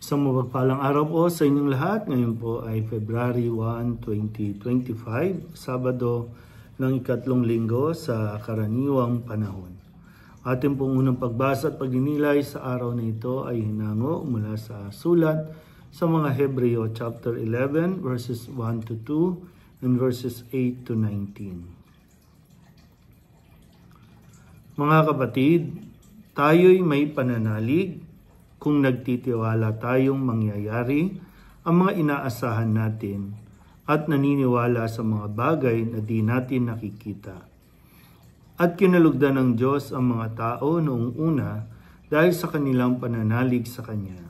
Isang mapagpalang araw po sa inyong lahat. Ngayon po ay February 1, 2025, Sabado ng ikatlong linggo sa karaniwang panahon. Ating pong unang pagbasa at pagninilay sa araw na ito ay hinango mula sa sulat sa mga Hebreo chapter 11 verses 1 to 2 and verses 8 to 19. Mga kapatid, tayo'y may pananalig kung nagtitiwala tayong mangyayari ang mga inaasahan natin at naniniwala sa mga bagay na di natin nakikita. At kinalugdan ng Diyos ang mga tao noong una dahil sa kanilang pananalig sa Kanya.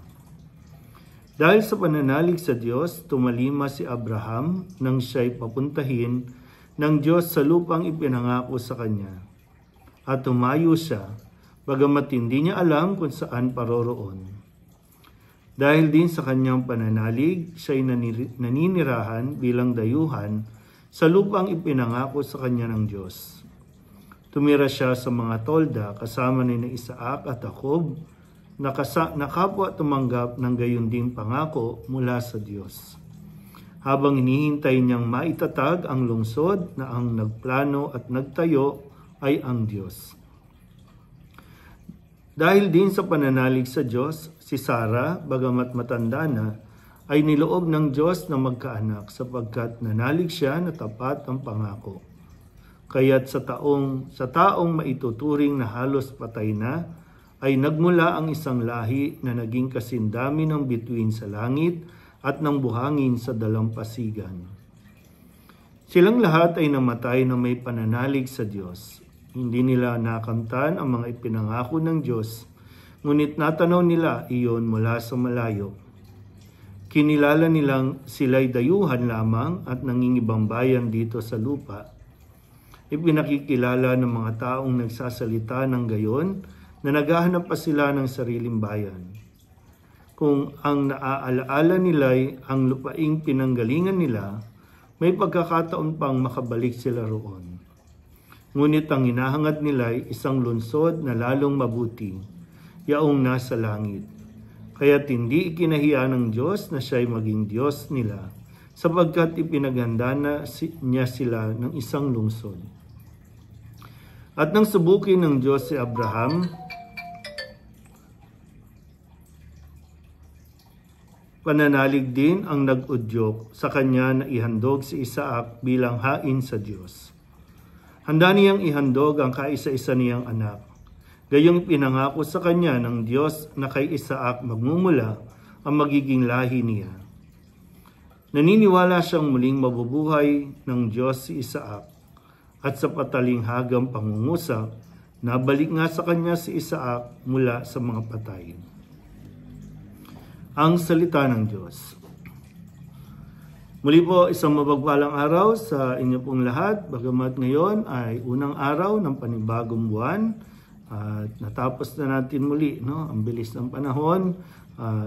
Dahil sa pananalig sa Diyos, tumalima si Abraham nang siya'y papuntahin ng Diyos sa lupang ipinangako sa Kanya. At tumayo siya, bagamat hindi niya alam kung saan paroroon. Dahil din sa kanyang pananalig, siya'y naninirahan bilang dayuhan sa lupang ipinangako sa kanya ng Diyos. Tumira siya sa mga tolda kasama ni Isaac at Jacob na kapwa tumanggap ng gayon ding pangako mula sa Diyos. Habang hinihintay niyang maitatag ang lungsod na ang nagplano at nagtayo ay ang Diyos. Dahil din sa pananalig sa Diyos, si Sarah, bagamat matanda na, ay niloob ng Diyos na magkaanak sapagkat nanalig siya na tapat ang pangako. Kaya't sa taong maituturing na halos patay na, ay nagmula ang isang lahi na naging kasindami ng bituin sa langit at ng buhangin sa dalampasigan. Silang lahat ay namatay na may pananalig sa Diyos. Hindi nila nakamtan ang mga ipinangako ng Diyos, ngunit natanaw nila iyon mula sa malayo. Kinilala nilang sila'y dayuhan lamang at nangingibang bayan dito sa lupa. Ipinakikilala ng mga taong nagsasalita ng gayon na naghahanap pa sila ng sariling bayan. Kung ang naaalaala nila'y ang lupaing pinanggalingan nila, may pagkakataon pang makabalik sila roon. Ngunit ang hinahangad nila ay isang lungsod na lalong mabuti, yaong nasa langit. Kaya't hindi ikinahiya ng Diyos na siya'y maging Diyos nila, sapagkat ipinaganda niya sila ng isang lungsod. At nang subukin ng Diyos si Abraham, pananalig din ang nag-udyok sa kanya na ihandog si Isaac bilang hain sa Diyos. Handa niyang ihandog ang kaisa-isa niyang anak. Gayong pinangako sa kanya ng Diyos na kay Isaac magmumula ang magiging lahi niya. Naniniwala siyang muling mabubuhay ng Diyos si Isaac at sa patalinghagang pangungusap, nabalik nga sa kanya si Isaac mula sa mga patay. Ang salita ng Diyos. Muli po, isang mapagpalang araw sa inyo pong lahat. Bagamat ngayon ay unang araw ng panibagong buwan at natapos na natin muli, no? Ang bilis ng panahon,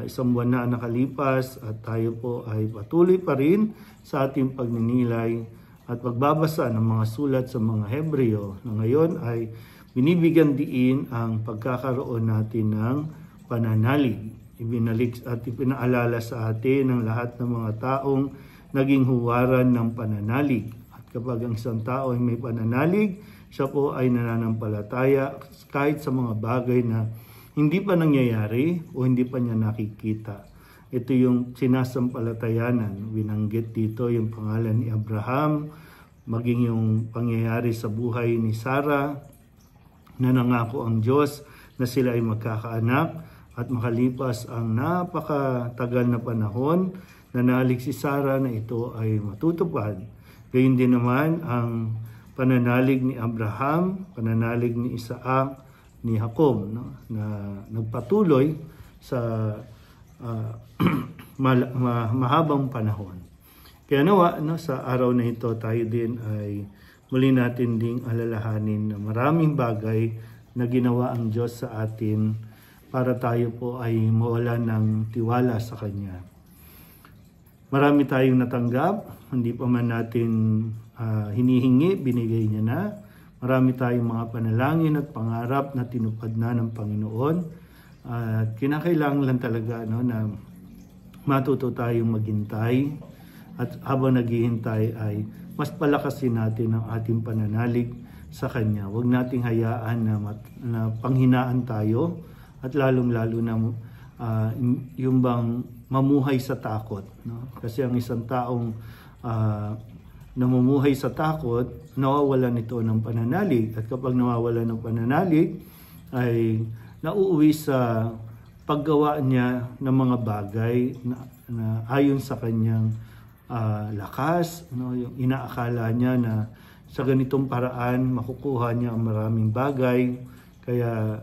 isang buwan na nakalipas at tayo po ay patuloy pa rin sa ating pagninilay at pagbabasa ng mga sulat sa mga Hebreo na ngayon ay binibigyan diin ang pagkakaroon natin ng pananalig. Ibinalik at ipinaalala sa atin ng lahat ng mga taong naging huwaran ng pananalig. At kapag ang isang tao ay may pananalig, siya po ay nananampalataya kahit sa mga bagay na hindi pa nangyayari o hindi pa niya nakikita. Ito yung sinasampalatayanan. Binanggit dito yung pangalan ni Abraham, maging yung pangyayari sa buhay ni Sarah, na nangako ang Diyos na sila ay magkakaanak at makalipas ang napakatagal na panahon, nanalig si Sarah na ito ay matutupad. Gayun din naman ang pananalig ni Abraham, pananalig ni Isaac, ni Jacob, no? Na nagpatuloy sa mahabang panahon. Kaya nawa, no, sa araw na ito tayo din ay muli natin ding alalahanin na maraming bagay na ginawa ang Diyos sa atin para tayo po ay mawala ng tiwala sa Kanya. Marami tayong natanggap, hindi pa man natin hinihingi, binigay niya na. Marami tayong mga panalangin at pangarap na tinupad na ng Panginoon. At kinakailangan lang talaga, no, na matuto tayong maghintay at habang naghihintay ay mas palakasin natin ang ating pananalig sa Kanya. Huwag nating hayaan na panghinaan tayo at lalong-lalo na yung bang mamuhay sa takot. No? Kasi ang isang taong namumuhay sa takot, nawawalan ito ng pananalig. At kapag nawawalan ng pananalig, ay nauuwi sa paggawa niya ng mga bagay na ayon sa kanyang lakas. No? Yung inaakala niya na sa ganitong paraan, makukuha niya ang maraming bagay. Kaya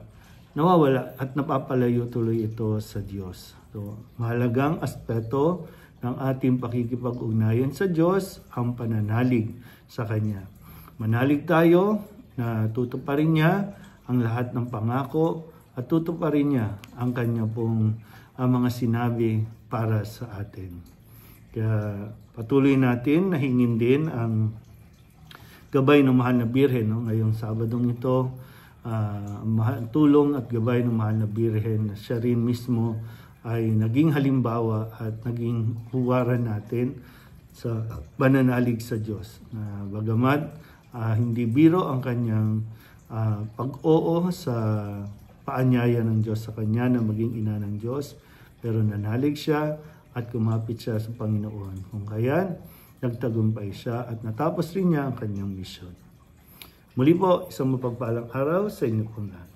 nawawala at napapalayo tuloy ito sa Diyos. So, mahalagang aspeto ng ating pakikipag-ugnayan sa Diyos ang pananalig sa Kanya. Manalig tayo na tutuparin niya ang lahat ng pangako at tutuparin niya ang Kanya pong mga sinabi para sa atin. Kaya patuloy natin na hingin din ang gabay ng Mahal na Birhen. No? Ngayong Sabadong ito, tulong at gabay ng Mahal na Birhen, siya rin mismo ay naging halimbawa at naging huwaran natin sa pananalig sa Diyos. Bagamat hindi biro ang kanyang pag-oo sa paanyaya ng Diyos sa kanya na maging ina ng Diyos, pero nanalig siya at kumapit siya sa Panginoon. Kung kaya, nagtagumpay siya at natapos rin niya ang kanyang misyon. Muli po, isang mapagpalang araw sa inyo pong lahat.